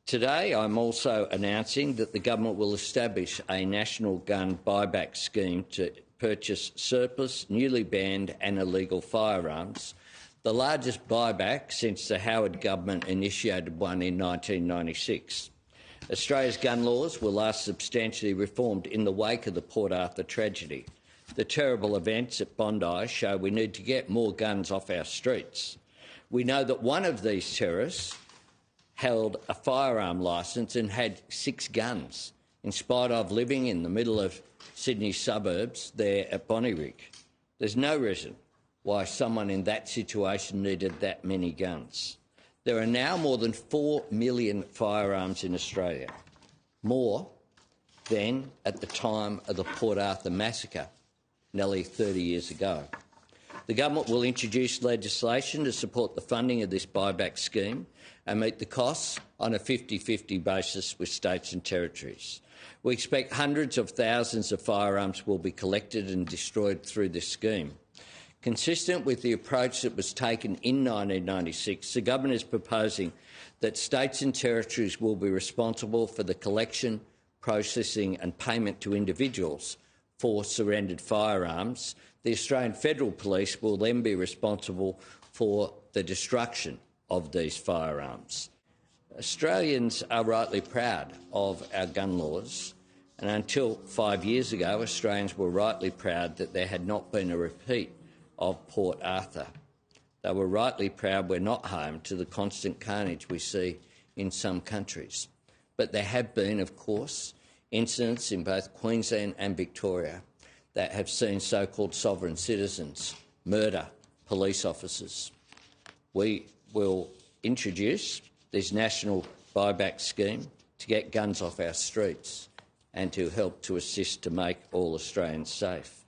Today, I'm also announcing that the government will establish a national gun buyback scheme to purchase surplus, newly banned and illegal firearms, the largest buyback since the Howard government initiated one in 1996. Australia's gun laws were last substantially reformed in the wake of the Port Arthur tragedy. The terrible events at Bondi show we need to get more guns off our streets. We know that one of these terrorists held a firearm licence and had 6 guns, in spite of living in the middle of Sydney suburbs there at Bonnyrigg. There's no reason why someone in that situation needed that many guns. There are now more than 4 million firearms in Australia, more than at the time of the Port Arthur massacre, nearly 30 years ago. The government will introduce legislation to support the funding of this buyback scheme and meet the costs on a 50-50 basis with states and territories. We expect hundreds of thousands of firearms will be collected and destroyed through this scheme. Consistent with the approach that was taken in 1996, the government is proposing that states and territories will be responsible for the collection, processing and payment to individuals for surrendered firearms. The Australian Federal Police will then be responsible for the destruction of these firearms. Australians are rightly proud of our gun laws, and until 5 years ago, Australians were rightly proud that there had not been a repeat of Port Arthur. They were rightly proud we're not home to the constant carnage we see in some countries. But there have been, of course, incidents in both Queensland and Victoria that have seen so-called sovereign citizens murder police officers. We will introduce this national buyback scheme to get guns off our streets and to help to assist to make all Australians safe.